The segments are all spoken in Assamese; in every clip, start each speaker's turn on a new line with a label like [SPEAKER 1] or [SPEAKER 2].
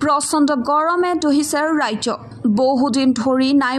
[SPEAKER 1] প্ৰচণ্ড গৰমে দহিছে ৰাজ্য বহুদিন ধৰি নাই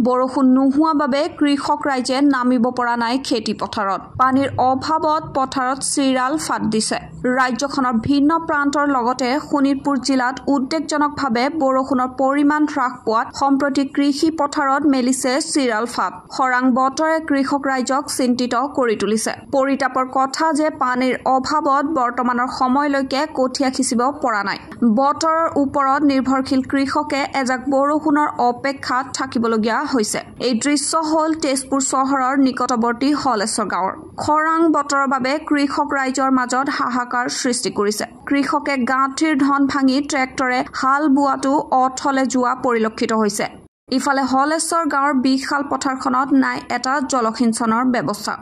[SPEAKER 1] বৰষুণ নোহোৱা বাবে কৃষক ৰাইজে নামিব পৰা নাই খেতি পথাৰত পানীৰ অভাৱত পথাৰত চিৰাল ফাট দিছে ৰাজ্যখনৰ ভিন্ন প্ৰান্তৰ লগতে শোণিতপুৰ জিলাত উদ্বেগজনকভাৱে বৰষুণৰ পৰিমাণ হ্ৰাস পোৱাত সম্প্ৰতি কৃষি পথাৰত মেলিছে চিৰাল ফাট খৰাং বতৰে কৃষক ৰাইজক চিন্তিত কৰি তুলিছে পৰিতাপৰ কথা যে পানীৰ অভাৱত বৰ্তমানৰ সময়লৈকে কঠীয়া সিঁচিব পৰা নাই বতৰৰ ওপৰত নিৰ্ভৰশীল কৃষকে এজাক বৰষুণৰ অপেক্ষাত থাকিবলগীয়া হৈছে এই দৃশ্য হল তেজপুৰ চহৰৰ নিকটৱৰ্তী হলেশ্বৰ গাঁৱৰ খৰাং বতৰৰ বাবে কৃষক ৰাইজৰ মাজত হাহাকাৰ সৃষ্টি কৰিছে কৃষকে গাঁঠিৰ ধন ভাঙি ট্ৰেক্টৰে হাল বোৱাটো অথলে যোৱা পৰিলক্ষিত হৈছে ইফালে হলেশ্বৰ গাঁৱৰ বিশাল পথাৰখনত নাই এটা জলসিঞ্চনৰ ব্যৱস্থা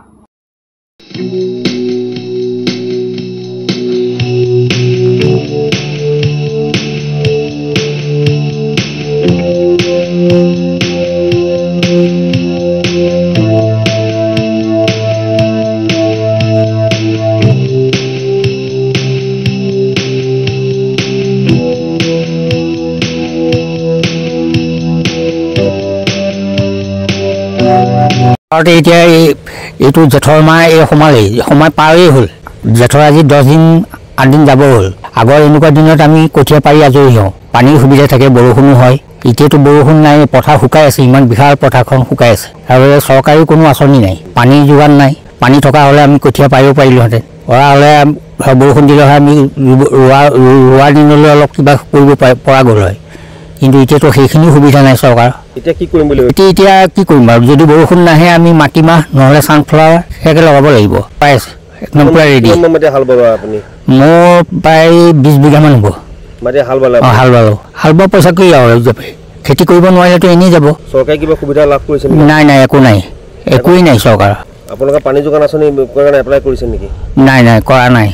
[SPEAKER 2] এতিয়া এইটো জেঠৰ মাহ এই সময় পাৰেই হ'ল জেঠৰ আজি 10 দিন 8 দিন যাব হ'ল আগৰ এনেকুৱা দিনত আমি কঠীয়া পাৰি আজৰি হওঁ পানীৰ সুবিধা থাকে বৰষুণো হয় এতিয়াতো বৰষুণ নাই পথাৰ শুকাই আছে ইমান বিশাল পথাৰখন শুকাই আছে আৰু চৰকাৰী কোনো আঁচনি নাই পানী যোগান নাই পানী থকা হ'লে আমি কঠীয়া পাৰিব পাৰিলোহেঁতেন পৰা হ'লে বৰষুণ দিলে হয় আমি ৰোৱা দিনলৈ অলপ কিবা কৰিব পৰা গ'ল হয় কিন্তু এতিয়াতো সেইখিনি সুবিধা নাই চৰকাৰ
[SPEAKER 3] এতিয়া কি কৰিম বুলি
[SPEAKER 2] এতিয়া কি কৰিম আৰু যদি বৰষুণ নাহে আমি মাটিমাহ নহ'লে ছানফ্লাৱাৰ সেয়াকে লগাব লাগিব পাই আছে একদম পুৰা ৰেডি
[SPEAKER 3] হাল বাব আপুনি
[SPEAKER 2] মোৰ প্ৰায় 20 বিঘামান হ'ব
[SPEAKER 3] মাটি হাল বাব
[SPEAKER 2] হাল বোৱা পইচা কি আৰু খেতি কৰিব নোৱাৰিলেতো এনেই যাব
[SPEAKER 3] চৰকাৰে কিবা সুবিধা লাভ কৰিছে
[SPEAKER 2] নাই একোৱেই নাই চৰকাৰ
[SPEAKER 3] আপোনালোকে পানী যোগান আঁচনি কাৰণে এপ্লাই কৰিছে নেকি
[SPEAKER 2] নাই কৰা নাই